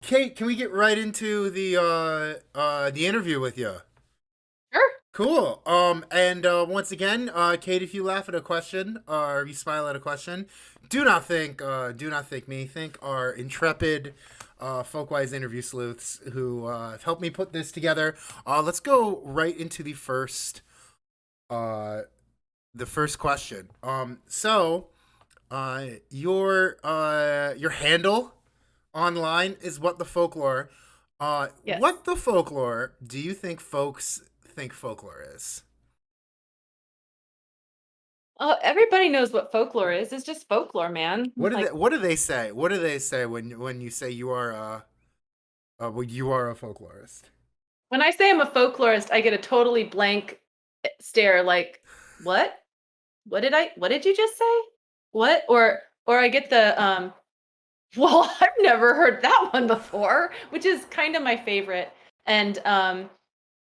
Kate, can we get right into the interview with you? Sure. Cool. And once again, Kate, if you laugh at a question or you smile at a question, do not think me. Think our intrepid, Folkwise interview sleuths who have helped me put this together. Let's go right into uh, the first question. Your handle online is what the folklore. Yes. What the folklore do you think folks think folklore is? Everybody knows what folklore is. It's just folklore, man. Like What do they say? What do they say when you say you are a folklorist? when I say I'm a folklorist, I get a totally blank stare. Like, what? What did you just say? What? Or I get the well, I've never heard that one before, which is kind of my favorite. And um,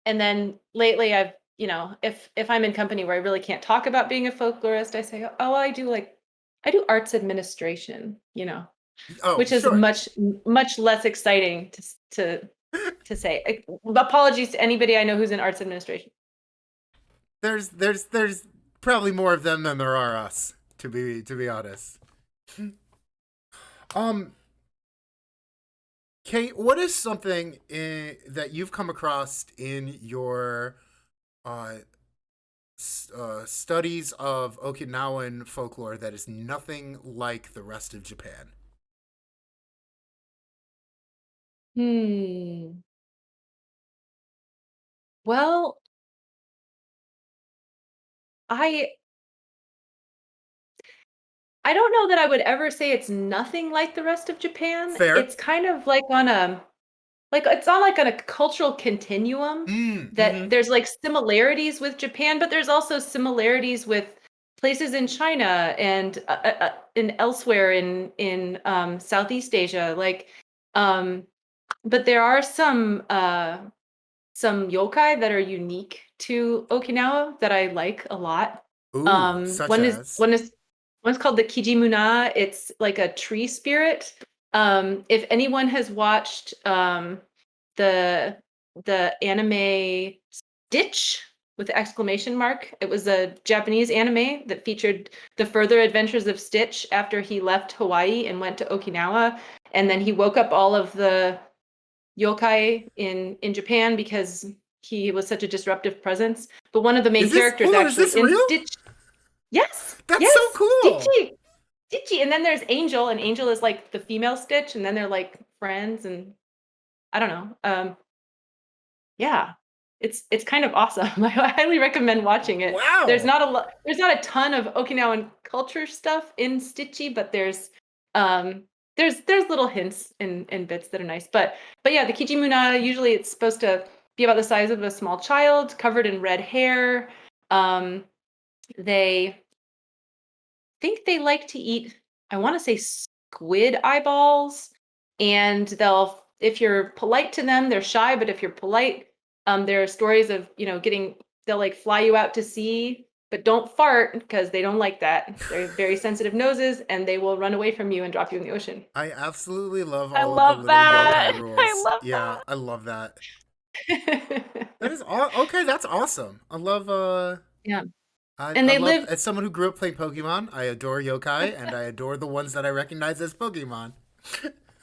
and then lately, if I'm in company where I really can't talk about being a folklorist, I say, oh, I do arts administration. Oh, Which is sure. much less exciting to say. Apologies to anybody I know who's in arts administration. There's probably more of them than there are us. To be honest. Um, Kate, what is something that you've come across in your uh, studies of Okinawan folklore that is nothing like the rest of Japan? Hmm. Well, I I don't know that I would ever say it's nothing like the rest of Japan. Fair. It's kind of like it's on like on a cultural continuum that Mm-hmm. there's like similarities with Japan, but there's also similarities with places in China and elsewhere in Southeast Asia. Um, but there are some yokai that are unique to Okinawa that I like a lot. Ooh, Um, such one is as. one is one's called the Kijimuna. It's like a tree spirit. If anyone has watched the the anime Stitch with the exclamation mark, it was a Japanese anime that featured the further adventures of Stitch after he left Hawaii and went to Okinawa, and then he woke up all of the yokai in Japan because he was such a disruptive presence. But one of the main Is this, characters hold on, is actually this in real? Stitch, yes, That's so yes, cool. Stitchy. And then there's Angel, and Angel is like the female Stitch, and then they're like friends, and I don't know. Yeah, it's kind of awesome. I highly recommend watching it. Wow. There's not a ton of Okinawan culture stuff in Stitchy, but um there's little hints and bits that are nice. But yeah, the Kijimuna, usually it's supposed to be about the size of a small child, covered in red hair. They think they like to eat, I want to say, squid eyeballs, and they'll, if you're polite to them, they're shy, but if you're polite, there are stories of, they'll like fly you out to sea, but don't fart because they don't like that. They're very sensitive noses, and they will run away from you and drop you in the ocean. I absolutely love I all of the love little yokai that. I rules. love Yeah, I love that. That that. is okay. That's awesome. I love. Yeah. And I they love live as someone who grew up playing Pokemon. I adore yokai, and I adore the ones that I recognize as Pokemon.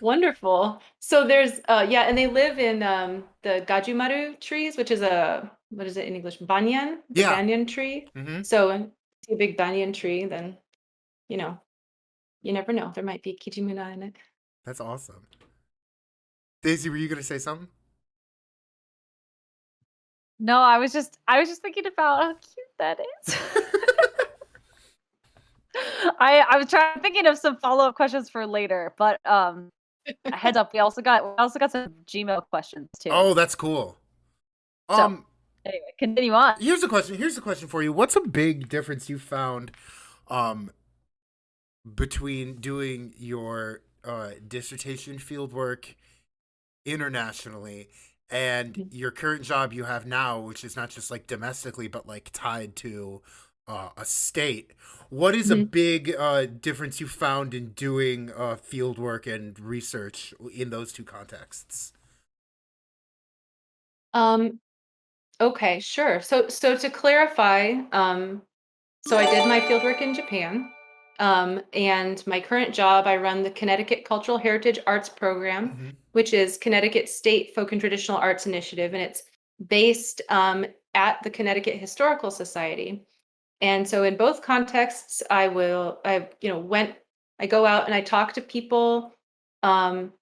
wonderful. So there's yeah, and they live in the Gajumaru trees, which is a, what is it in English? Banyan, the Yeah. banyan tree. Mm-hmm. So if you see a big banyan tree, then you know, you never know. There might be Kijimuna in it. That's awesome. Daisy, were you gonna say something? No, I was just thinking about how cute that is. I was thinking of some follow-up questions for later, but heads up, we also got some Gmail questions too. Oh, that's cool. So Um, anyway, continue on. here's a question. Here's a question for you. What's a big difference you found, um, between doing your dissertation fieldwork internationally and Mhm. your current job you have now, which is not just like domestically, but like tied to a state. What is a Mhm. big difference you found in doing field work and research in those two contexts? Um, okay, sure. So to clarify, so I did my fieldwork in Japan. And my current job, I run the Connecticut Cultural Heritage Arts Program, Hmm. which is Connecticut State Folk and Traditional Arts Initiative, and it's based at the Connecticut Historical Society. And so in both contexts, I go out and I talk to people, um,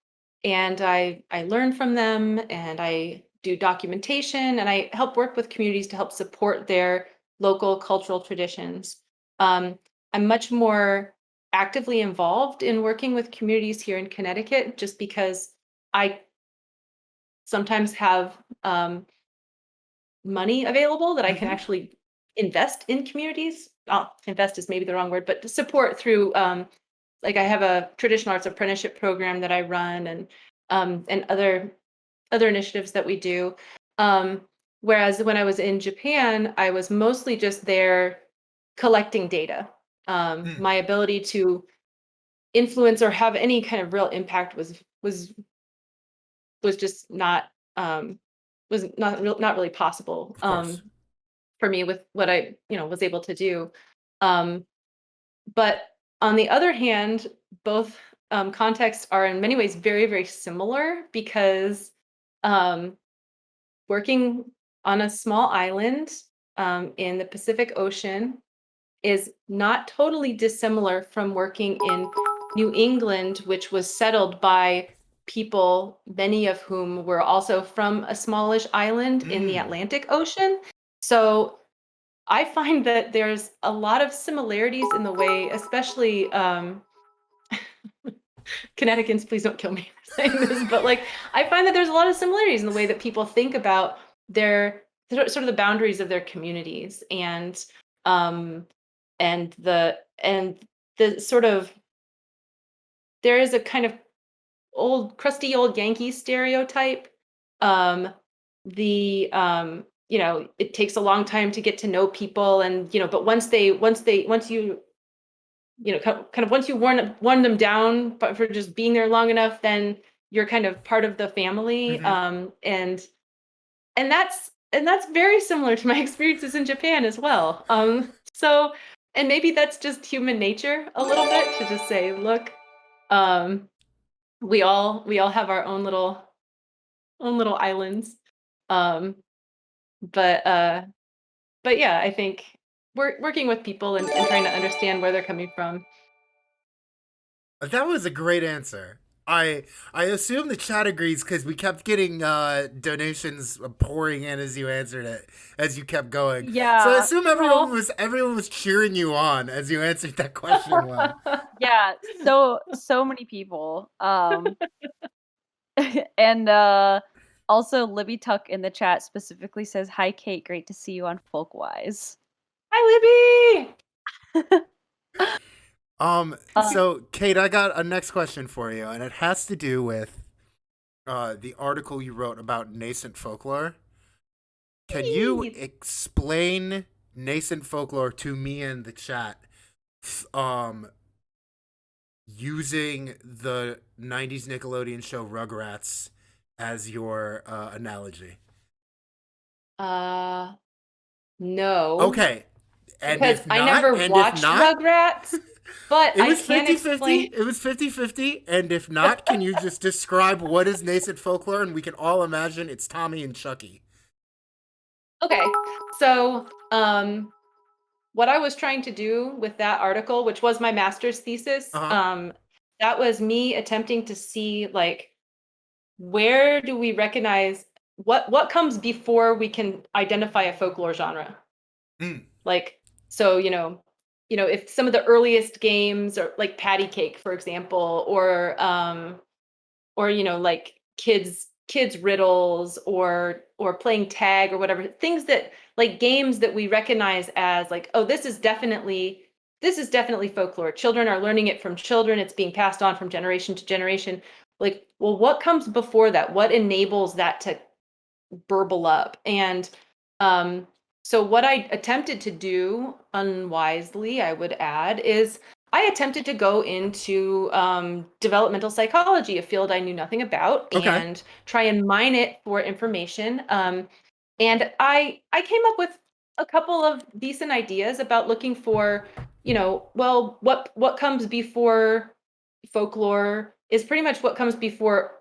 and I learn from them, and I do documentation, and I help work with communities to help support their local cultural traditions. Um, I'm much more actively involved in working with communities here in Connecticut, just because I sometimes have money available that I can Hmm. actually invest in communities. Invest is maybe the wrong word, but to support through like I have a traditional arts apprenticeship program that I run, and other initiatives that we do. Um, Whereas when I was in Japan, I was mostly just there collecting data. Mm. My ability to influence or have any kind of real impact was just not not really possible. Of course. For me with what I, was able to do. Um, but on the other hand, both contexts are in many ways very, very similar because um, working on a small island in the Pacific Ocean is not totally dissimilar from working in New England, which was settled by people, many of whom were also from a smallish island in the Mm. Atlantic Ocean. So I find that there's a lot of similarities in the way, especially Connecticutans, please don't kill me for saying this, but like I find that there's a lot of similarities in the way that people think about their sort of the boundaries of their communities um and the sort of there is a kind of old crusty old Yankee stereotype. Um it takes a long time to get to know people, and but once you kind of once you warn them down, but for just being there long enough, then you're kind of part of the family. Hmm. And that's very similar to my experiences in Japan as well. So and maybe that's just human nature a little bit to just say, look, um, we all have our own little islands. Um, but yeah, I think working with people and trying to understand where they're coming from. That was a great answer. I assume the chat agrees because we kept getting donations pouring in as you answered it, as you kept going. So I Yeah. assume Well, everyone was cheering you on as you answered that question well. yeah, so many people. And also Libby Tuck in the chat specifically says, "Hi Kate, great to see you on Folkwise." Hi, Libby. Um, So Kate, I got a next question for you, and it has to do with the article you wrote about nascent folklore. Can you Please. explain nascent folklore to me in the chat? Um, Using the '90s Nickelodeon show Rugrats as your analogy. Uh, no, Okay, and because if I not, never watched Rugrats, but it I was can 50-50. explain. It was 50-50. And if not, can you just describe what is nascent folklore? And we can all imagine it's Tommy and Chucky. Okay, so what I was trying to do with that article, which was my master's thesis, Uh huh. that was me attempting to see like where do we recognize what comes before we can identify a folklore genre. Mm. Like, so, if some of the earliest games are like patty cake, for example, or like kids riddles or playing tag or whatever, things that like games that we recognize as like, oh, this is definitely folklore. Children are learning it from children. It's being passed on from generation to generation. Like, well, what comes before that? What enables that to burble up? And So what I attempted to do unwisely, I would add, is I attempted to go into developmental psychology, a field I knew nothing about, Okay. and try and mine it for information. And I came up with a couple of decent ideas about looking for, well, what comes before folklore is pretty much what comes before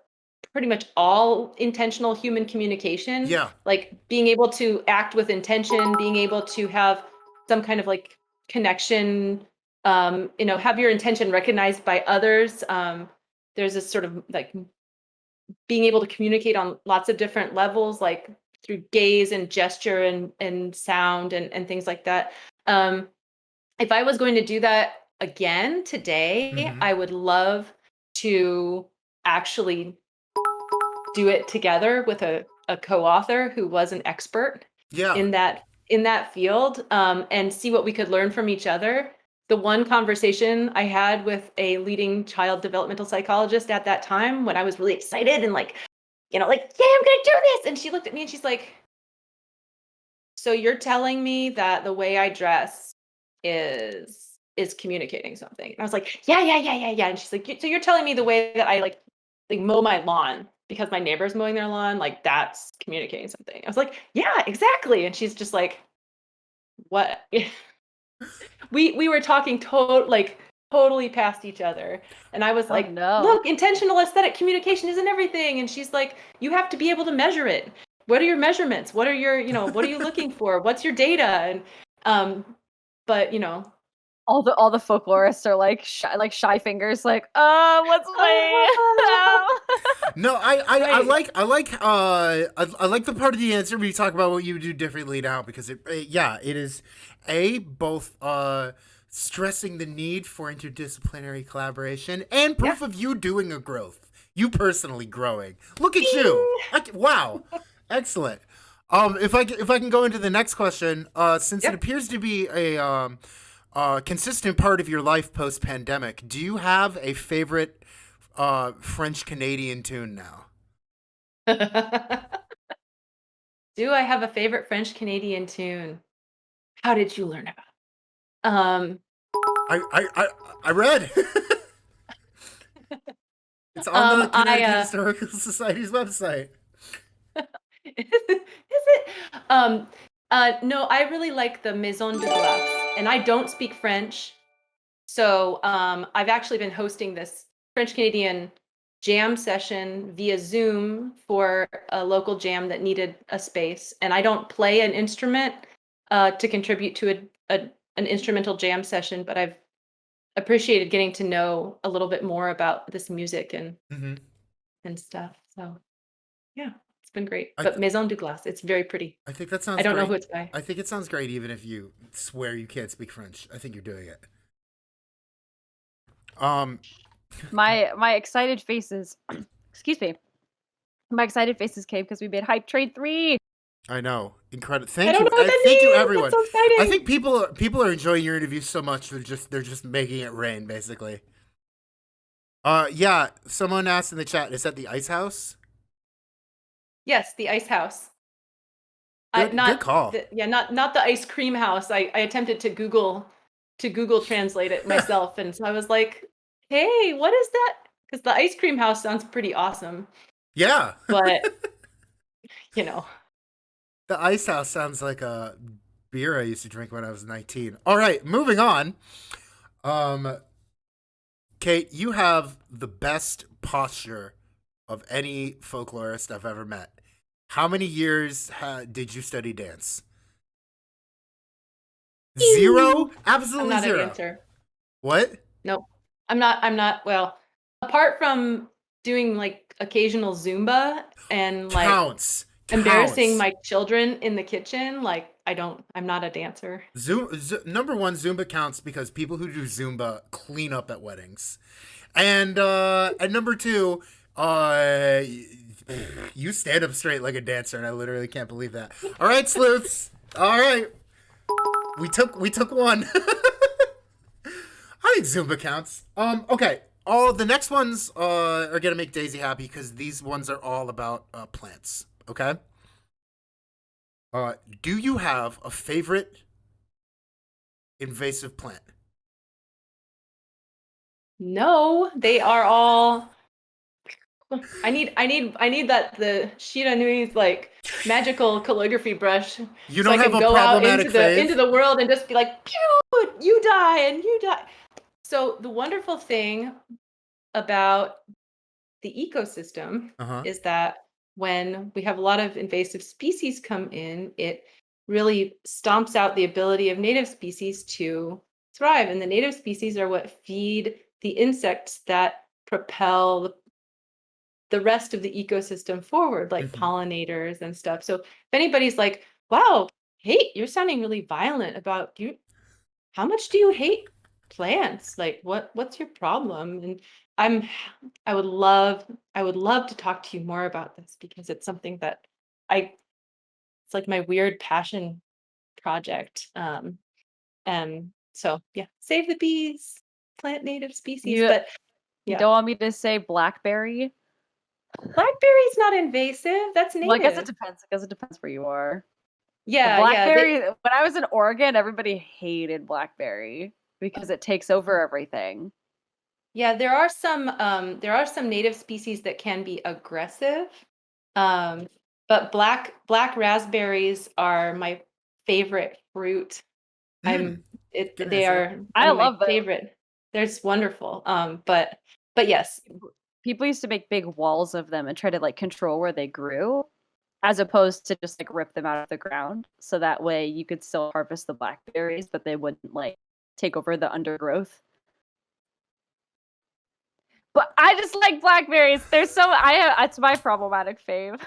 pretty much all intentional human communication, Yeah. like being able to act with intention, being able to have some kind of like connection, have your intention recognized by others. There's this sort of like being able to communicate on lots of different levels, like through gaze and gesture and sound and things like that. Um, if I was going to do that again today, Mm-hmm. I would love to actually do it together with a co-author who was an expert Yeah. in that field, and see what we could learn from each other. The one conversation I had with a leading child developmental psychologist at that time, when I was really excited and like, like, yeah, I'm gonna do this. And she looked at me and she's like, so you're telling me that the way I dress is communicating something? And I was like, yeah, yeah, yeah, yeah, yeah. And she's like, so you're telling me the way that I like mow my lawn because my neighbor's mowing their lawn, like that's communicating something. I was like, yeah, exactly. And she's just like, what? We were talking totally past each other. And I was Oh like, no. look, intentional aesthetic communication isn't everything. And she's like, you have to be able to measure it. What are your measurements? What are what are you looking for? What's your data? And but All the folklorists are like shy fingers, like, what's my No, I right. like I like the part of the answer where you talk about what you would do differently now, because it is both stressing the need for interdisciplinary collaboration and Yeah. proof of you doing a growth, you personally growing. Look at you! Wow, excellent. If I can go into the next question, since it Yep. appears to be a consistent part of your life post pandemic, do you have a favorite French Canadian tune now? Do I have a favorite French Canadian tune? How did you learn about it? I I I, I read. It's on the I Connecticut Historical Society's website. is it? Um, no, I really like the Maison de Glace, and I don't speak French, so I've actually been hosting this French Canadian jam session via Zoom for a local jam that needed a space, and I don't play an instrument to contribute to an instrumental jam session, but I've appreciated getting to know a little bit more about this music Mm-hmm. and stuff. So yeah, it's been great. I But th- Maison de Glace, it's very pretty. I think that I sounds don't know who great. it's by. I think it sounds great even if you swear you can't speak French. I think you're doing it. Um, my excited faces. Excuse me. My excited faces came because we made Hype Trade 3. I know, incredible. I Thank don't you, know what that thank you, means. That's everyone. so I exciting. think people are enjoying your interviews so much they're just making it rain basically. Yeah. Someone asked in the chat, is that the Ice House? Yes, the ice house. Good call. Not the ice cream house. I attempted to Google translate it myself, and so I was like, "Hey, what is that?" Because the ice cream house sounds pretty awesome, Yeah. but you know, The Ice House sounds like a beer I used to drink when I was 19. All right, moving on. Um, Kate, you have the best posture of any folklorist I've ever met. How many years did you study dance? Zero? I'm Absolutely not a zero. dancer. What? Nope. I'm not. Well, apart from doing like occasional Zumba and like Counts. embarrassing Counts. my children in the kitchen, like I'm not a dancer. Number one, Zumba counts because people who do Zumba clean up at weddings. And number two, you stand up straight like a dancer, and I literally can't believe that. All right, sleuths. All right, we took one. I think Zumba counts. Okay. All the next ones are gonna make Daisy happy because these ones are all about plants. Okay. Uh, do you have a favorite invasive plant? No, they are all. I need that the Shiranui's like magical calligraphy brush, You so I don't have can a go out problematic into fave? the world and just be like, pew, you die and you die. So the wonderful thing about the ecosystem Uh huh. is that when we have a lot of invasive species come in, it really stomps out the ability of native species to thrive. And the native species are what feed the insects that propel the rest of the ecosystem forward, like Hmm. pollinators and stuff. So if anybody's like, wow, hey, you're sounding really violent about you, how much do you hate plants? Like what's your problem? And I'm I would love to talk to you more about this because it's something that I it's like my weird passion project. And so yeah, save the bees, plant native species. You But you yeah, don't want me to say blackberry? blackberry's not invasive. That's Well, I guess native. it depends. I guess it depends where you are. The Yeah. blackberry when I was in Oregon, everybody hated blackberry because it takes over everything. Yeah, there are some native species that can be aggressive. But black raspberries are my favorite fruit. Mm, good They answer. are one I of my love them. favorite. They're just wonderful. But yes. People used to make big walls of them and try to like control where they grew, as opposed to just like rip them out of the ground. So that way you could still harvest the blackberries, but they wouldn't like take over the undergrowth. But I just like blackberries. They're so it's my problematic fave.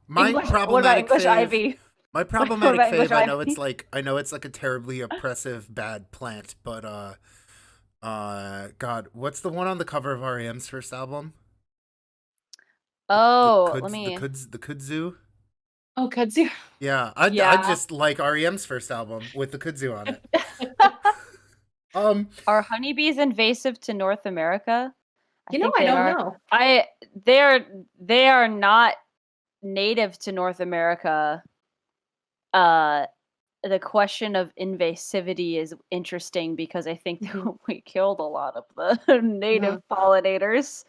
My English. What about problematic English fave. ivy? My What problematic about English fave. ivy? I know it's like a terribly oppressive bad plant, but God, what's the one on the cover of REM's first album? Oh, let me. The kudzu. Oh, kudzu. Yeah, I Yeah. just like REM's first album with the kudzu on it. Um, Are honeybees invasive to North America? I You know, think I they don't are. know. I they are not native to North America. Uh the question of invasivity is interesting because I think Mhm. we killed a lot of the Uh-huh. native pollinators.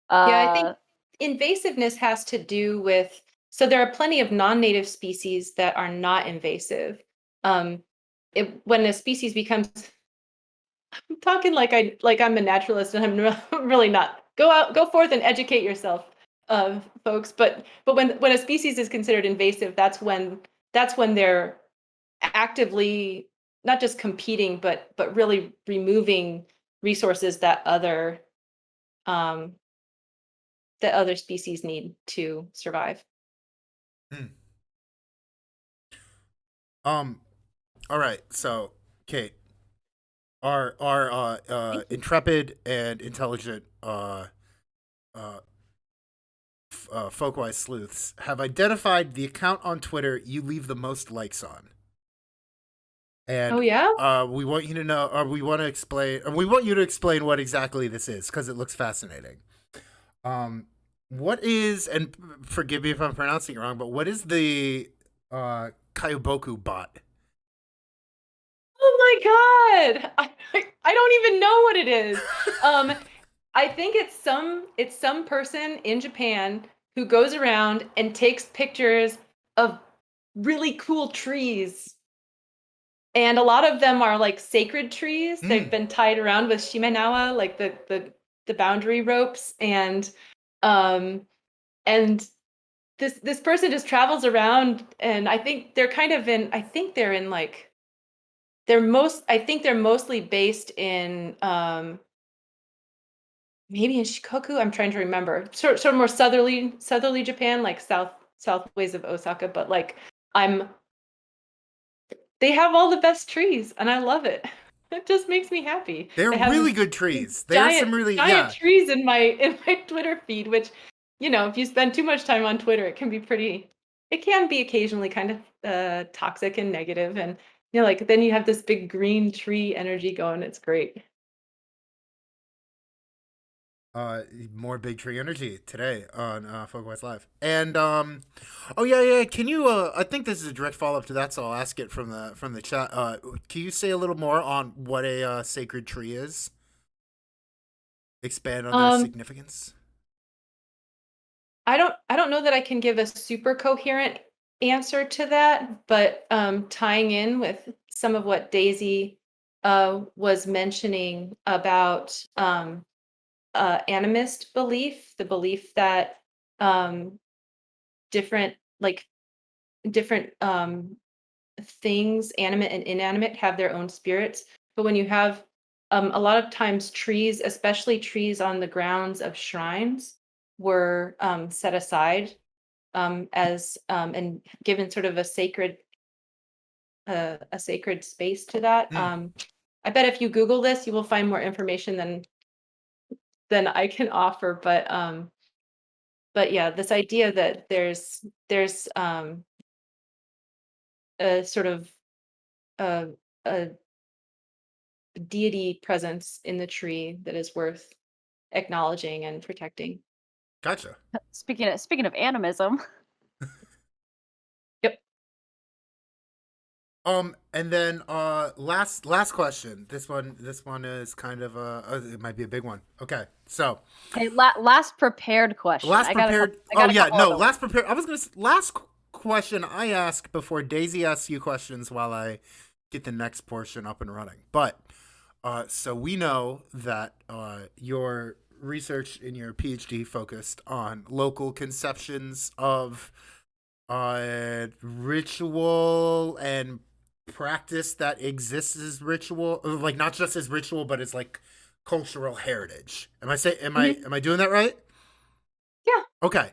Yeah, I think Uh invasiveness has to do with, so there are plenty of non-native species that are not invasive. Um, when a species becomes, I'm talking like I'm a naturalist and I'm really not. Go out, go forth and educate yourself, folks. But when a species is considered invasive, that's when they're actively not just competing, but really removing resources um, that other species need to survive. hmm. um, all right. So, Kate, our Thank you. intrepid and intelligent uh, folkwise sleuths have identified the account on Twitter you leave the most likes on, Oh and yeah? we want you to know, or we want to explain, or we want you to explain what exactly this is because it looks fascinating. Um, what is, and forgive me if I'm pronouncing it wrong, but what is the Kayoboku bot? Oh my god! I don't even know what it is. Um, I think it's some person in Japan who goes around and takes pictures of really cool trees. And a lot of them are like sacred trees. They've Mm. been tied around with shimenawa, like the boundary ropes, um and this person just travels around, and I think they're kind of in I think they're in like I think they're mostly based in maybe in Shikoku. I'm trying to remember. Sort of more southerly Japan, like south ways of Osaka, but like I'm they have all the best trees and I love it. It just makes me happy. They're They have really good these trees. They are some really, giant yeah. trees in my Twitter feed, which, you know, if you spend too much time on Twitter, it can be occasionally kind of toxic and negative, and you know, like then you have this big green tree energy going. It's great. Uh, more big tree energy today on Folkwise Live. And oh yeah. Can you? I think this is a direct follow up to that, so I'll ask it from the chat. Can you say a little more on what a sacred tree is? Expand on their Um, significance. I don't know that I can give a super coherent answer to that, but tying in with some of what Daisy was mentioning about animist belief, the belief that um, different like different things, animate and inanimate, have their own spirits. But when you have a lot of times trees, especially trees on the grounds of shrines, were set aside as and given sort of a sacred space to that. Hmm. I bet if you Google this, you will find more information than I can offer. But yeah, this idea that there's a sort of a, a deity presence in the tree that is worth acknowledging and protecting. Gotcha. Speaking of animism, Yep. And then last question. This one is kind of it might be a big one. Okay, so hey, last prepared question. last I got a couple. prepared. I Oh got a yeah, couple no, of them. last prepared. I was gonna last question I ask before Daisy asks you questions while I get the next portion up and running. But so we know that your research in your PhD focused on local conceptions of ritual and practice that exists as ritual, like not just as ritual, but as like cultural heritage. Mhm. Am I doing that right? Yeah. Okay.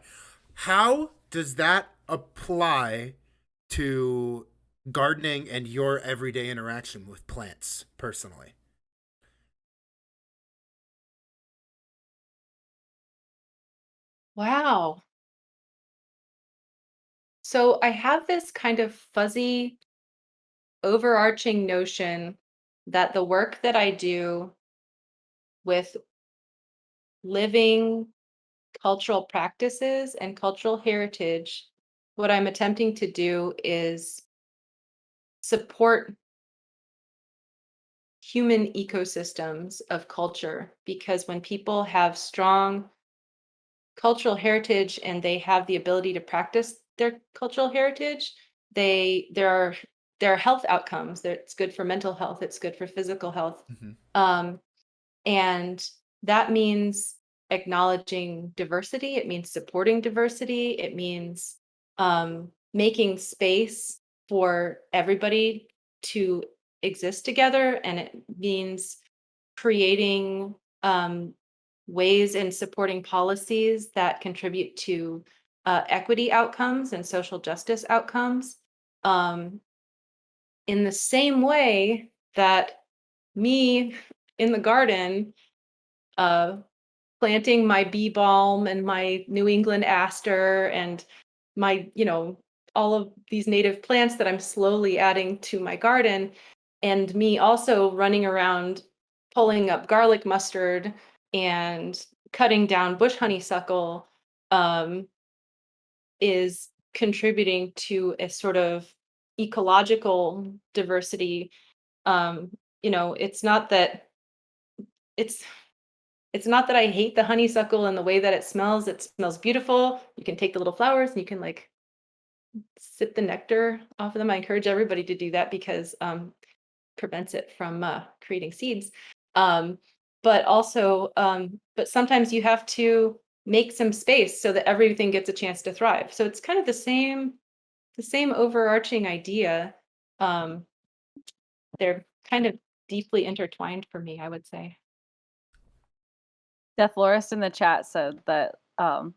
How does that apply to gardening and your everyday interaction with plants personally? Wow. So I have this kind of fuzzy, overarching notion that the work that I do with living cultural practices and cultural heritage, what I'm attempting to do is support human ecosystems of culture. Because when people have strong cultural heritage and they have the ability to practice their cultural heritage, there are health outcomes. It's good for mental health, it's good for physical health. Mm-hmm. Um, and that means acknowledging diversity, it means supporting diversity, it means making space for everybody to exist together, and it means creating ways and supporting policies that contribute to equity outcomes and social justice outcomes, um, in the same way that me in the garden, uh, planting my bee balm and my New England aster and my, all of these native plants that I'm slowly adding to my garden, and me also running around pulling up garlic mustard and cutting down bush honeysuckle, um, is contributing to a sort of ecological diversity. It's not that it's it's not that I hate the honeysuckle and the way that it smells. It smells beautiful. You can take the little flowers and you can like sip the nectar off of them. I encourage everybody to do that because prevents it from creating seeds. Um, but sometimes you have to make some space so that everything gets a chance to thrive. So it's kind of the same overarching idea. Um, they're kind of deeply intertwined for me, I would say. Death Florist in the chat said that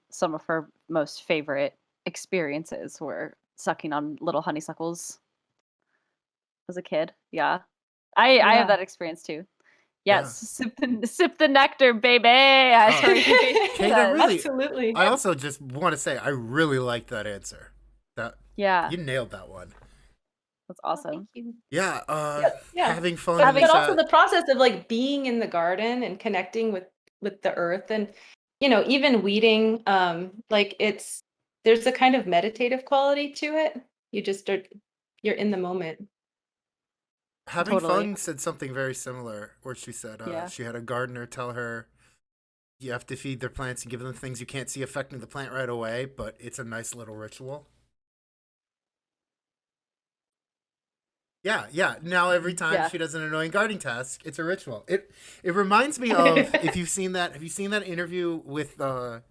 some of her most favorite experiences were sucking on little honeysuckles as a kid. Yeah, I have Yeah. that experience too. Yes, Yeah. sip the nectar, baby. As Uh, Tori Kate, says. Absolutely. I also just want to say I really like that answer. That Yeah, you nailed that one. that's Oh, thank awesome. you. Yeah, Yeah, yeah. having fun But in the but Having also chat. the process of like being in the garden and connecting with with the earth. And even weeding, like there's a kind of meditative quality to it. You're in the moment. Having Totally. Fun said something very similar, where she said Yeah. she had a gardener tell her you have to feed their plants and give them things you can't see affecting the plant right away, but it's a nice little ritual. Yeah, yeah. Now every time Yeah. she does an annoying gardening task, it's a ritual. It reminds me of, if you've seen that. Have you seen that interview with the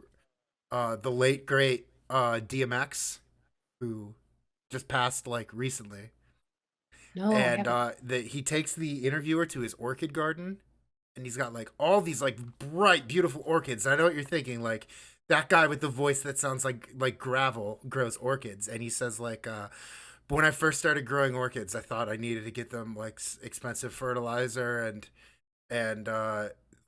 late great DMX, who just passed like recently? No, I And haven't. he takes the interviewer to his orchid garden, and he's got like all these like bright, beautiful orchids. I know what you're thinking, like that guy with the voice that sounds like gravel grows orchids, and he says like, but when I first started growing orchids, I thought I needed to get them like expensive fertilizer and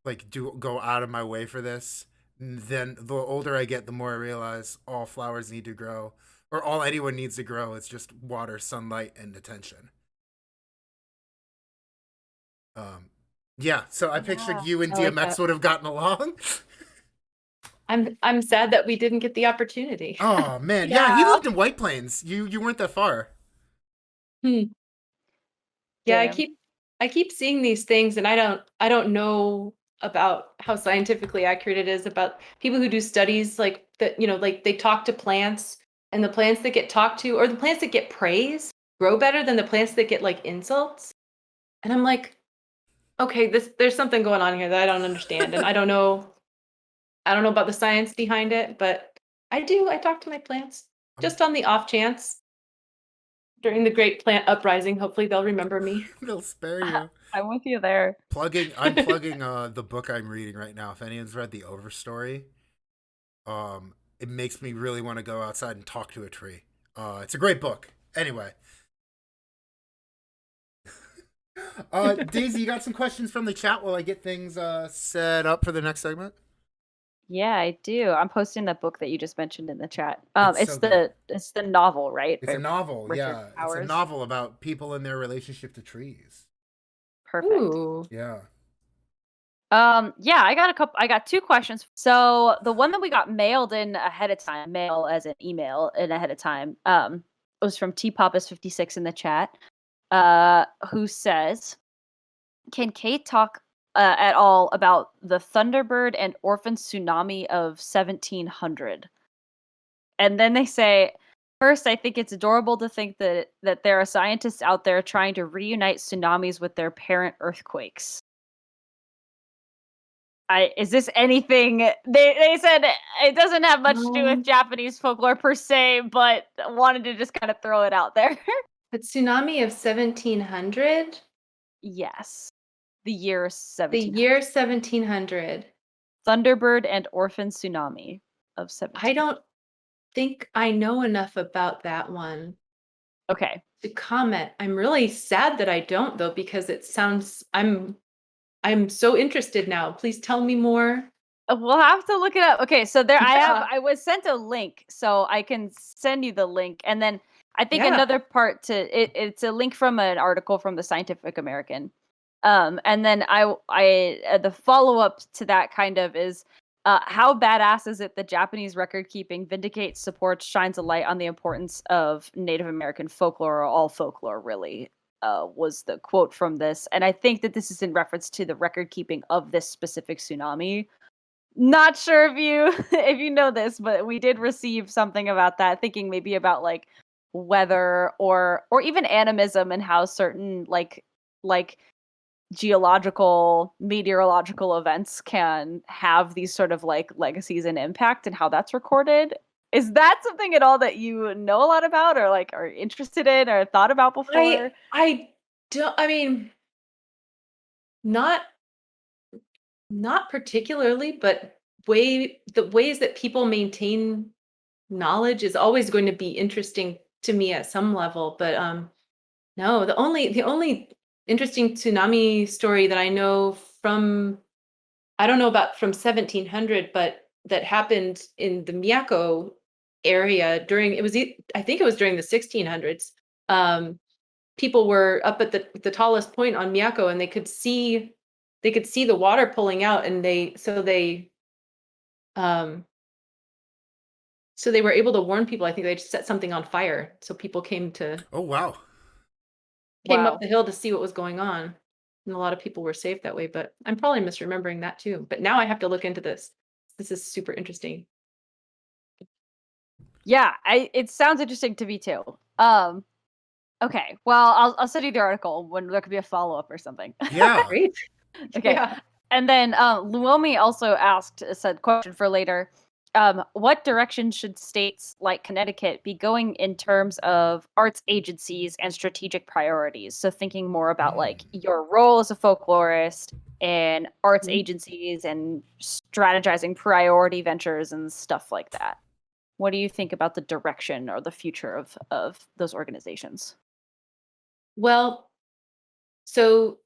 like do go out of my way for this. And then the older I get, the more I realize all flowers need to grow, or all anyone needs to grow is just water, sunlight, and attention. Um, yeah, so I pictured Yeah. you and I like DMX that. would have gotten along. I'm sad that we didn't get the opportunity. Oh man, yeah, he Yeah. lived in White Plains. You weren't that far. Hmm. Yeah, I Damn. keep seeing these things, and I don't know about how scientifically accurate it is about people who do studies like that, like they talk to plants, and the plants that get talked to, or the plants that get praise, grow better than the plants that get like insults. And I'm like, okay, there's something going on here that I don't understand, and I don't know about the science behind it, but I talk to my plants Um, just on the off chance during the great plant uprising. Hopefully they'll remember me. they'll spare you. I'm with you there. I'm plugging the book I'm reading right now. If anyone's read the Overstory, it makes me really want to go outside and talk to a tree. It's a great book. Anyway, Daisy, you got some questions from the chat while I get things set up for the next segment? Yeah, I do. I'm posting that book that you just mentioned in the chat. It's It's so good. the novel, right? It's By a novel, Richard yeah. It's a Powers. novel about people and their relationship to trees. Perfect. Ooh. Yeah. Yeah, I got two questions. So the one that we got mailed in ahead of time, mail as an email in ahead of time, was from T Papas 56 in the chat, who says, can Kate talk at all about the Thunderbird and Orphan Tsunami of 1700? And then they say, first, I think it's adorable to think that there are scientists out there trying to reunite tsunamis with their parent earthquakes. Is this anything? They said it doesn't have much to do with Japanese folklore per se, but wanted to just kind of throw it out there. The tsunami of 1700? Yes, the year The 1700. year 1700. Thunderbird and Orphan Tsunami of I 17. don't think I know enough about that one Okay. to comment. I'm really sad that I don't, though, because it sounds I'm so interested now. Please tell me more. We'll have to look it up. Okay, so there Yeah. I was sent a link, so I can send you the link. And then I think Yeah. another part to it's a link from an article from the Scientific American. And then I the follow-up to that kind of is how badass is it that Japanese record keeping vindicates, supports, shines a light on the importance of Native American folklore, or all folklore really, was the quote from this. And I think that this is in reference to the record keeping of this specific tsunami. Not sure if you if you know this, but we did receive something about that, thinking maybe about like weather or even animism and how certain like geological meteorological events can have these sort of like legacies and impact and how that's recorded. Is that something at all that you know a lot about or like are interested in or thought about before? I don't, I mean, not not particularly, but the ways that people maintain knowledge is always going to be interesting to me at some level. But no, the only interesting tsunami story that I know from, I don't know about from 1700, but that happened in the Miyako area during, I think it was during the 1600s. Um, People were up at the tallest point on Miyako, and they could see they could see the water pulling out, and um so they were able to warn people. I think they set something on fire, so people Oh wow. came up Wow. the hill to see what was going on. And a lot of people were saved that way, but I'm probably misremembering that too. But now I have to look into this. This is super interesting. Yeah, it sounds interesting to me too. Okay, well, I'll send you the article when there could be a follow-up or something. Yeah. Great. Okay. Yeah. And then Luomi also said question for later. What direction should states like Connecticut be going in terms of arts agencies and strategic priorities? So thinking more about like your role as a folklorist and arts Mhm. agencies and strategizing priority ventures and stuff like that. What do you think about the direction or the future of those organizations? Well, so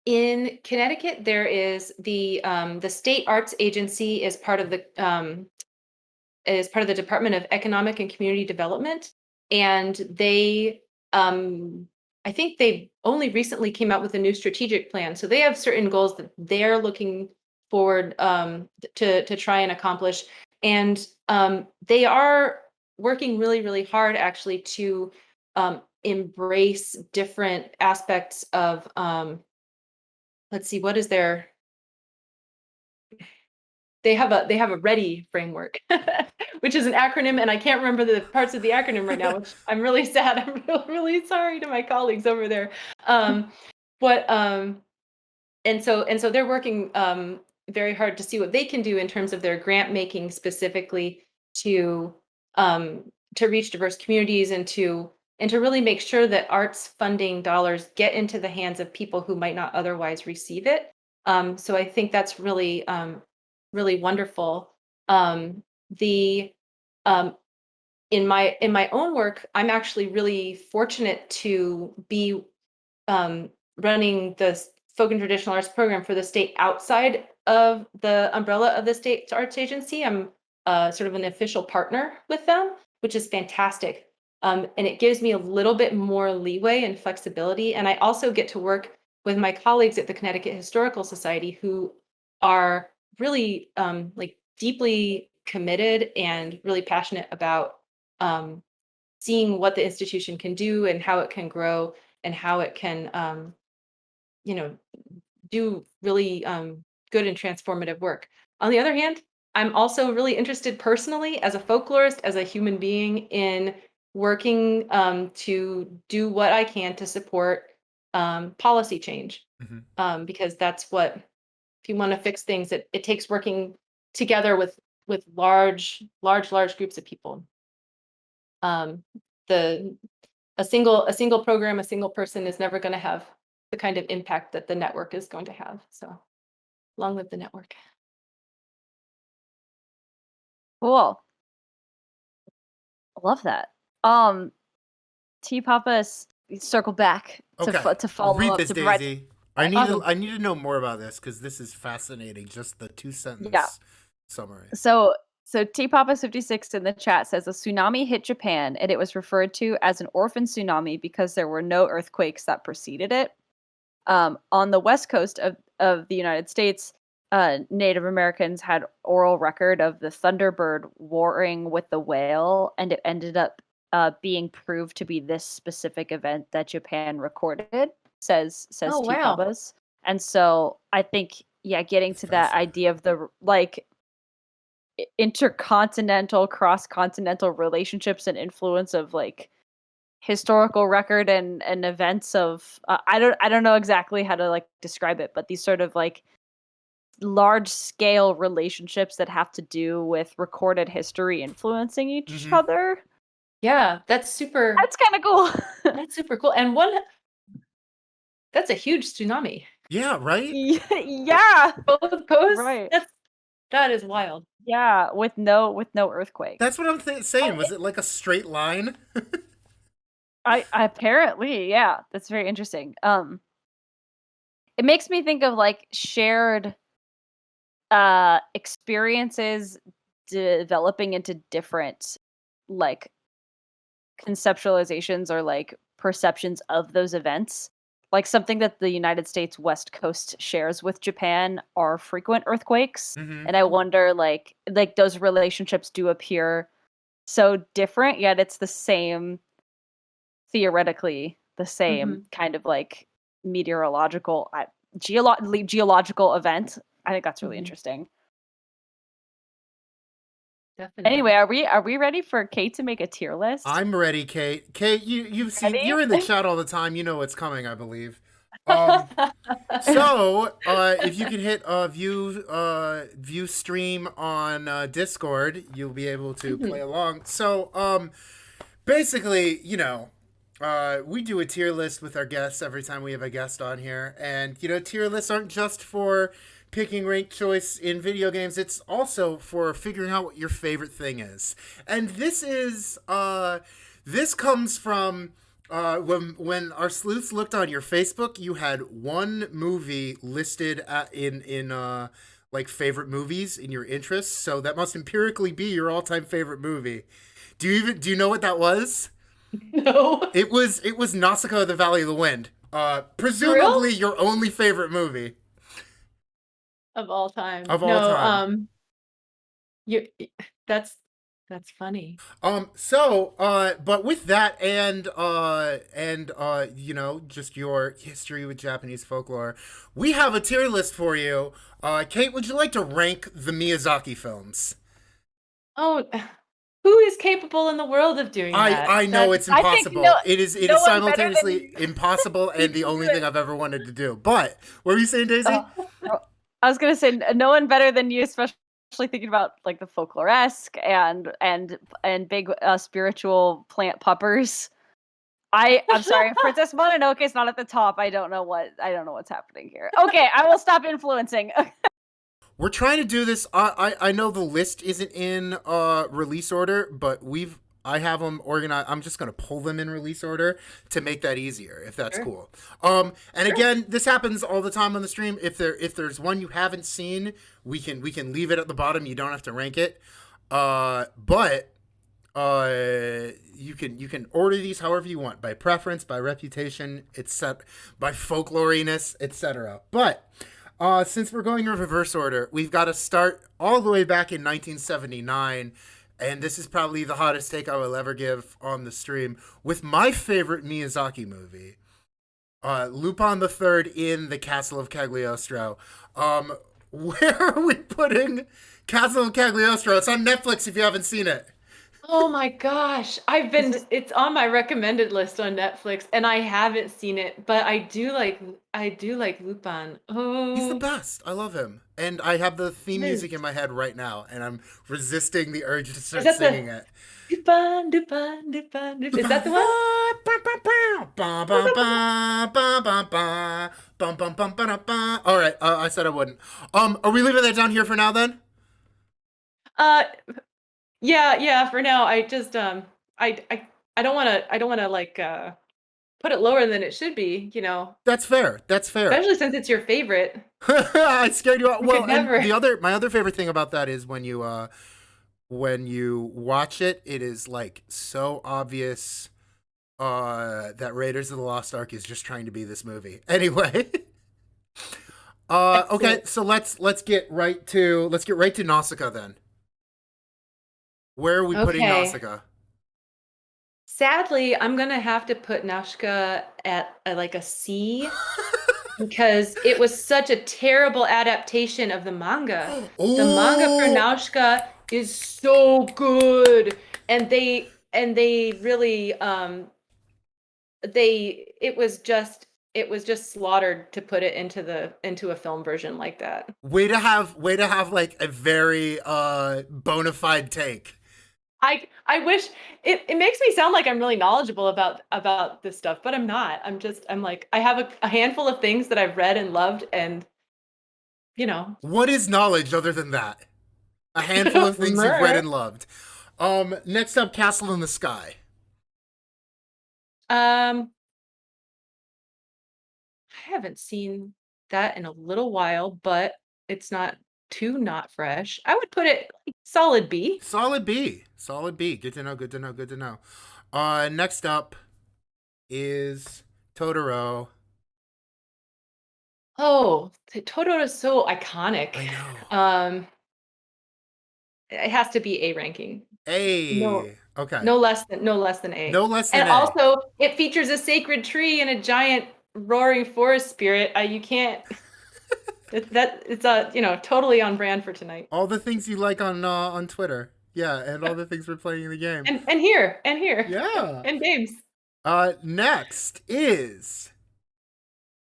in Connecticut, there is the state arts agency is part of the Department of Economic and Community Development, and they I think they only recently came out with a new strategic plan. So they have certain goals that they're looking forward to try and accomplish, and they are working really, really hard actually to embrace different aspects of let's see, what is their they have a ready framework, which is an acronym, and I can't remember the parts of the acronym right now, which I'm really sad. I'm really sorry to my colleagues over there. Um, but and so they're working very hard to see what they can do in terms of their grant making specifically to um, to reach diverse communities and to really make sure that arts funding dollars get into the hands of people who might not otherwise receive it. So I think that's really wonderful. The um, in my own work, I'm actually really fortunate to be running the folk and traditional arts program for the state outside of the umbrella of the state arts agency. I'm sort of an official partner with them, which is fantastic. And it gives me a little bit more leeway and flexibility. And I also get to work with my colleagues at the Connecticut Historical Society who are really like deeply committed and really passionate about um, seeing what the institution can do and how it can grow and how it can you know do really good and transformative work. On the other hand, I'm also really interested personally as a folklorist, as a human being, in working to do what I can to support policy change, Mhm. because that's what, if you want to fix things, it takes working together with large groups of people. Um, the a single program, a single person is never going to have the kind of impact that the network is going to have. So long live the network. Cool. I love that. Um, T Papa's circle back Okay. to follow Read up this, to provide. Daisy. I need to Um, I need to know more about this because this is fascinating. Just the two yeah. sentence summary. So T Papa's 56 in the chat says a tsunami hit Japan and it was referred to as an orphan tsunami because there were no earthquakes that preceded it. On the west coast of the United States, Native Americans had oral record of the thunderbird warring with the whale, and it ended up being proved to be this specific event that Japan recorded. Says Oh T wow. Papas, and so I think getting to that Fascinating. idea of the like intercontinental, cross-continental relationships and influence of like historical record and events of I don't know exactly how to like describe it, but these sort of like large scale relationships that have to do with recorded history influencing each Mm-hmm. other. Yeah, that's super. That's kind of cool. That's super cool. And that's a huge tsunami. Yeah. Right. Yeah, Both coasts. right. That is wild. Yeah, with no earthquake. That's what I'm saying. Oh, Was it like a straight line? I apparently, yeah, that's very interesting. It makes me think of like shared experiences developing into different like conceptualizations or like perceptions of those events. like something that the United States West Coast shares with Japan are frequent earthquakes. Mm-hmm. And I wonder like those relationships do appear so different, yet it's the same, theoretically the same Mhm. kind of like meteorological geological event. I think that's really Mhm. interesting. Anyway, Definitely. are we ready for Kate to make a tier list? I'm ready, Kate. Kate, you've seen, Ready? you're in the chat all the time. You know what's coming, I believe. Um, so if you can hit view stream on Discord, you'll be able to play Mhm. along. So basically, we do a tier list with our guests every time we have a guest on here, and tier lists aren't just for picking ranked choice in video games. It's also for figuring out what your favorite thing is. And this comes from when our sleuths looked on your Facebook, you had one movie listed in like favorite movies in your interests. So that must empirically be your all-time favorite movie. Do you know what that was? No. It was Nausicaa, the Valley of the Wind. For real? Presumably your only favorite movie Of all time. of all No, time. you that's that's funny. But with that and just your history with Japanese folklore, we have a tier list for you. Kate, would you like to rank the Miyazaki films? Oh, who is capable in the world of doing that? I know That it's I think no impossible. It is no one better than simultaneously impossible you and the can do only it. thing I've ever wanted to do. But what were you saying, Daisy? Oh, oh, I was gonna say no one better than you, especially thinking about like the folklore-esque and big spiritual plant puppers. I'm sorry, if Princess Mononoke is not at the top. I don't know what's happening here. Okay, I will stop influencing. We're trying to do this. I know the list isn't in release order, but I have them organized. I'm just gonna pull them in release order to make that easier, if that's Sure. cool. And Sure. again, this happens all the time on the stream. If there's one you haven't seen, we can leave it at the bottom. You don't have to rank it. But you can order these however you want, by preference, by reputation, it's set by folkloriness, etc. But since we're going in reverse order, we've got to start all the way back in 1979, and this is probably the hottest take I will ever give on the stream, with my favorite Miyazaki movie, Lupin the Third in the Castle of Cagliostro. Where are we putting Castle of Cagliostro? It's on Netflix if you haven't seen it. Oh my gosh. It's on my recommended list on Netflix and I haven't seen it, but I do like Lupin. He's the Oh, best. I love him. And I have the theme Liz. music in my head right now, and I'm resisting the urge to Is start that singing the it. Lupin, Lupin, Lupin, Lupin? Is that the one? All right, I said I wouldn't. Are we leaving that down here for now then? Uh yeah, yeah, for now I just I don't want to like put it lower than it should be, That's fair. That's fair. especially since it's your favorite. I scared you out. I Well, could and never. my other favorite thing about that is when you watch it, it is like so obvious that Raiders of the Lost Ark is just trying to be this movie. Anyway, okay, Excellent. so let's get right to Nausicaa then. Where are we putting Okay. Nausicaa? Sadly, I'm gonna have to put Nausicaä at like a C because it was such a terrible adaptation of the manga. The manga for Oh, Nausicaä is so good, and they really they it was just slaughtered to put it into a film version like that. way to have like a very bona fide take. I wish it makes me sound like I'm really knowledgeable about this stuff, but I'm not. I'm like I have a handful of things that I've read and loved and you know. What is knowledge other than that? A handful of things you've read Mer. and loved. Next up, Castle in the Sky. Um I haven't seen that in a little while, but it's not too not fresh. I would put it like solid B. Solid B. Solid B. Good to know. Good to know. Good to know. Next up is Totoro. Oh, Totoro is so iconic. I know. It has to be A ranking. No, A. Okay. no less than A. No less And than A. also, it features a sacred tree and a giant roaring forest spirit. You can't. It's totally on brand for tonight. All the things you like on Twitter. Yeah, and all the things we're playing in the game. And here Yeah. and games. Next is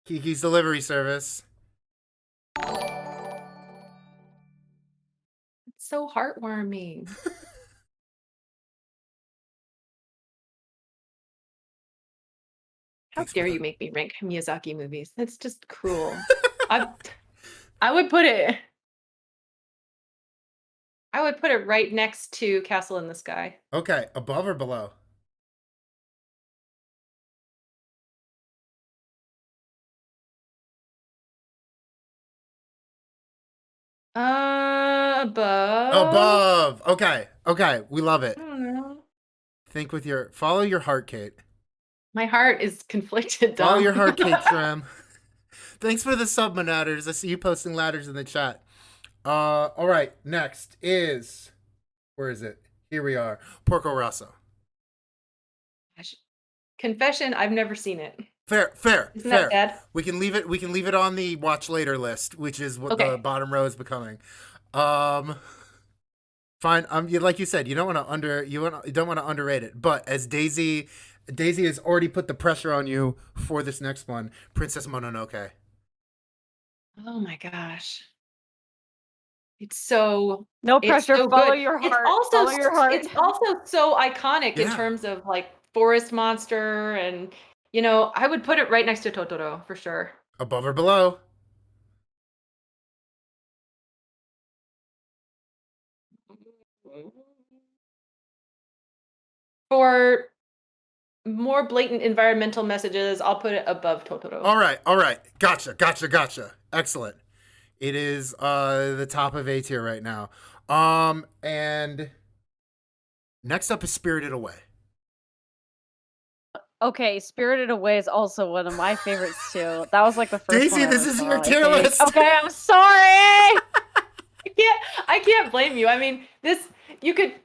Kiki's Delivery Service. It's so heartwarming. How Thanks for dare the- you make me rank Miyazaki movies? That's just cruel. I I would put it right next to Castle in the Sky. Okay, above or below? Above. Above. Okay. Okay, we love it. I don't know. Follow your heart, Kate. My heart is conflicted, Dom. Follow your heart, Kate Schramm. Thanks for the sub ladders. I see you posting ladders in the chat. All right. Next is, where is it? Here we are. Porco Rosso. Confession, I've never seen it. Fair. Isn't that bad? We can leave it on the watch later list, which is what Okay. the bottom row is becoming. Fine. Like you said, you don't want to underrate it. But as Daisy has already put the pressure on you for this next one, Princess Mononoke. Oh my gosh. It's so No it's pressure. so Follow good. your It's heart. also Follow your heart. it's also so iconic in Yeah. terms of like forest monster and I would put it right next to Totoro for sure. Above or below? For more blatant environmental messages, I'll put it above Totoro. All right. Gotcha. Excellent. It is the top of A tier right now. And next up is Spirited Away. Okay, Spirited Away is also one of my favorites too. That was like the first Daisy, one I this ever is saw, your I tier think. list. Okay, I'm sorry. I can't blame you. I mean, this you could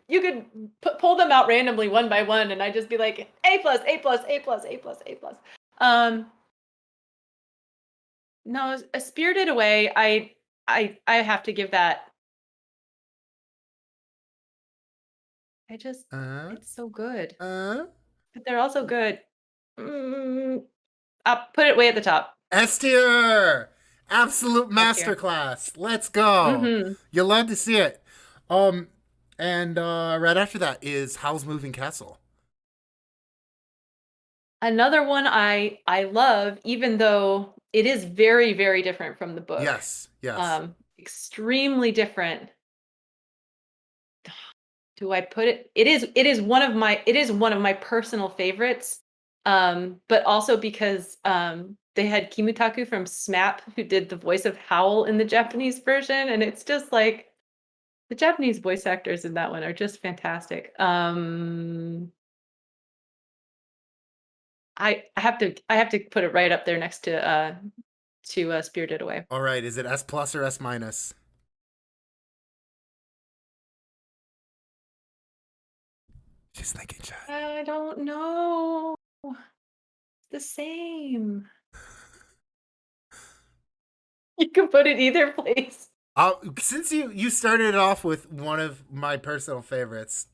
pull them out randomly one by one, and I'd just be like A plus, A plus, A plus, A plus, A plus. No, a Spirited Away. I have to give that. It's so good, but they're also good. I'll put it way at the top. S tier. Absolute S tier. masterclass. Let's go. You'll love to see it. And right after that is Howl's Moving Castle. Another one I love, even though it is very, very different from the book. Yes. Extremely different. Do I put it? It is one of my personal favorites. But also because they had Kimutaku from SMAP who did the voice of Howl in the Japanese version, and it's just like the Japanese voice actors in that one are just fantastic. I have to put it right up there next to Spirited Away. All right. Is it S plus or S minus? She's thinking, chat. I don't know. It's the same. You can put it either place. Since you started off with one of my personal favorites,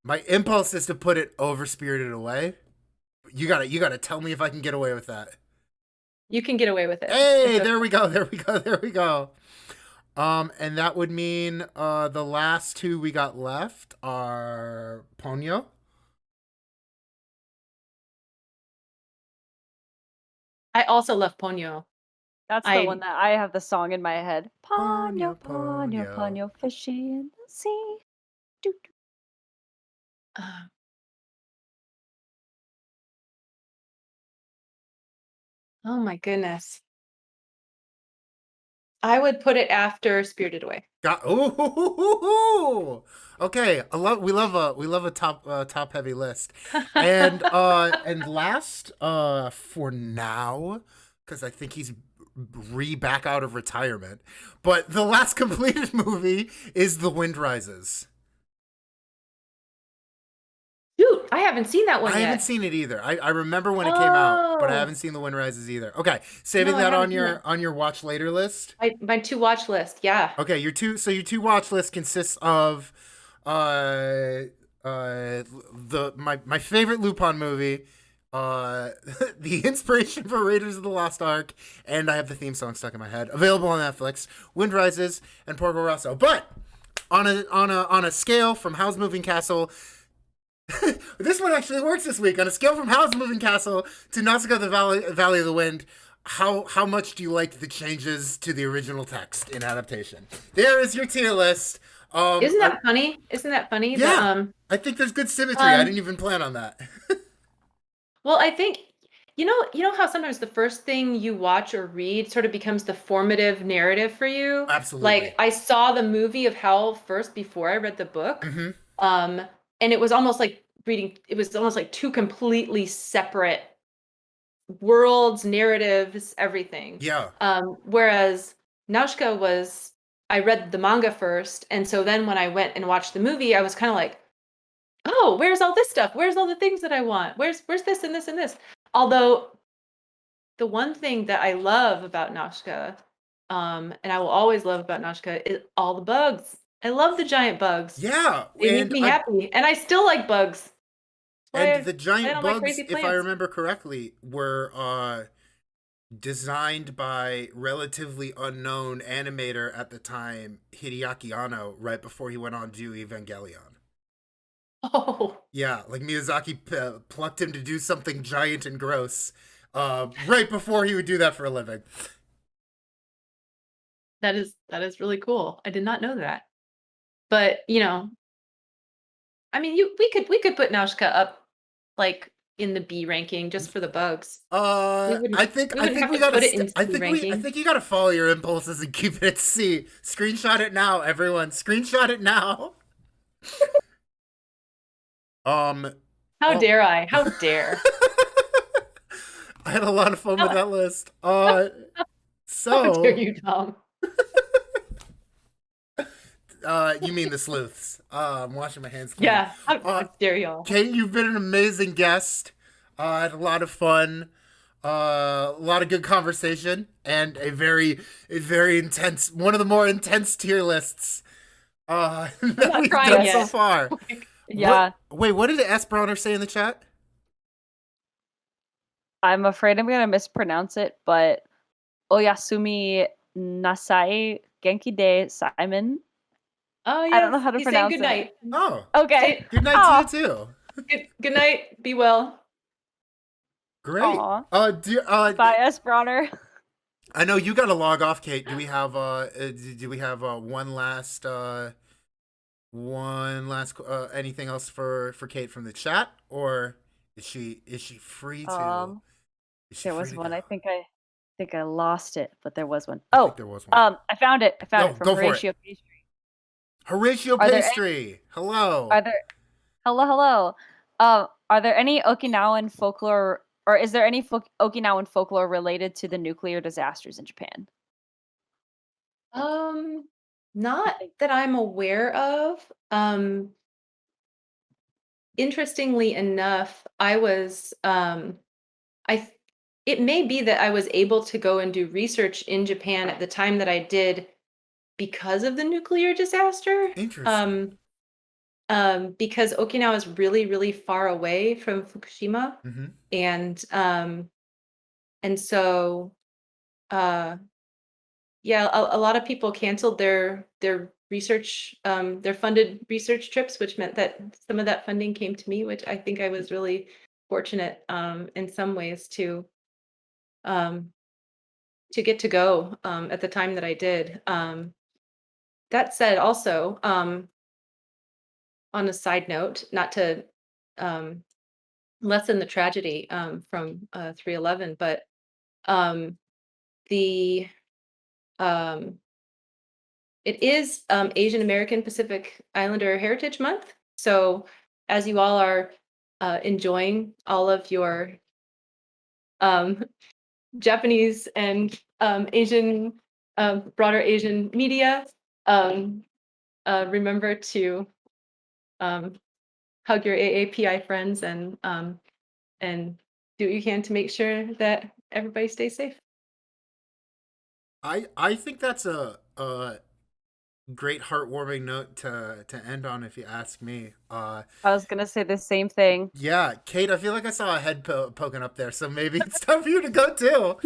my impulse is to put it over Spirited Away. You gotta tell me if I can get away with that. You can get away with it. Hey, there we go. And that would mean the last two we got left are Ponyo. I also love Ponyo. That's the one that I have the song in my head. Ponyo, Ponyo, Ponyo, fishy in the sea. Doo, doo. Oh my goodness. I would put it after Spirited Away. Okay, we love a top heavy list. And last for now, because I think he's back out of retirement. But the last completed movie is The Wind Rises. Dude, I haven't seen that one I yet. haven't seen it either. I remember when it came out, but I Oh. haven't seen The Wind Rises either. Okay, saving No, I that haven't on seen your that. on your watch later list. My to watch list, yeah. Okay, your two watch list consists of my favorite Lupin movie, the inspiration for Raiders of the Lost Ark, and I have the theme song stuck in my head. Available on Netflix, Wind Rises and Porco Rosso. But on a scale from Howl's Moving Castle, this one actually works this week. On a scale from Howl's Moving Castle to Nausicaa the Valley of the Wind, how much do you like the changes to the original text in adaptation? There is your tier list. Isn't that funny? Isn't that funny? Yeah, I think there's good symmetry. I didn't even plan on that. Well, I think you know how sometimes the first thing you watch or read sort of becomes the formative narrative for you. Absolutely. Like I saw the movie of Howl first before I read the book, Mm-hmm. and it was almost like reading. It was almost like two completely separate worlds, narratives, everything. Yeah. Whereas Nausicaä was, I read the manga first, and so then when I went and watched the movie, I was kind of like, oh, where's all this stuff? Where's all the things that I want? Where's this and this and this? Although the one thing that I love about Nausicaä, and I will always love about Nausicaä, is all the bugs. I love the giant bugs. Yeah. They make me happy, and I still like bugs. And the giant all my bugs, crazy if I plants. remember correctly, were designed by relatively unknown animator at the time, Hideaki Anno, right before he went on to do Evangelion. Oh, Yeah, like Miyazaki plucked him to do something giant and gross right before he would do that for a living. that is really cool. I did not know that. But I mean, we could put Nausicaä up like in the B ranking just for the bugs. I think have we to gotta. put it into I C think ranking. you gotta follow your impulses and keep it at C. Screenshot it now, everyone. Screenshot it now. How dare I? How dare? I had a lot of fun with that list. How So dare you, Tom? you mean the sleuths? I'm washing my hands clean. Yeah, how dare y'all? Kate, you've been an amazing guest. I had a lot of fun, a lot of good conversation, and a very intense, one of the more intense tier lists that we've done so far. Yeah. What did S. Browner say in the chat? I'm afraid I'm gonna mispronounce it, but Oyasumi Nasai Genki de Simon. Oh yeah, I don't know how to pronounce good night. Oh, Okay. good night to you too. Good night. Be well. Great. Aw. Bye, S. Bronner. I know you got to log off, Kate. Do we have one last anything else for Kate from the chat, or is she free to? There was one. I think I lost it, but there was one. I think there was one. I found it. From go for Horatio it. Pastry. Horatio Pastry. Hello. Hello. Are there any Okinawan folklore, or is there any Okinawan folklore related to the nuclear disasters in Japan? Not that I'm aware of. Interestingly enough, I was it may be that I was able to go and do research in Japan at the time that I did because of the nuclear disaster. Interesting. Because Okinawa is really, really far away from Fukushima, Mm-hmm. and so yeah, a lot of people canceled their research, their funded research trips, which meant that some of that funding came to me, which I think I was really fortunate in some ways to get to go at the time that I did. That said, also on a side note, not to lessen the tragedy from 3/11, but the it is Asian American Pacific Islander Heritage Month. So as you all are enjoying all of your Japanese and Asian, broader Asian media. Remember to hug your AAPI friends and do what you can to make sure that everybody stays safe. I think that's a great heartwarming note to end on, if you ask me. I was gonna say the same thing. Yeah, Kate, I feel like I saw a head poking up there, so maybe it's time for you to go too.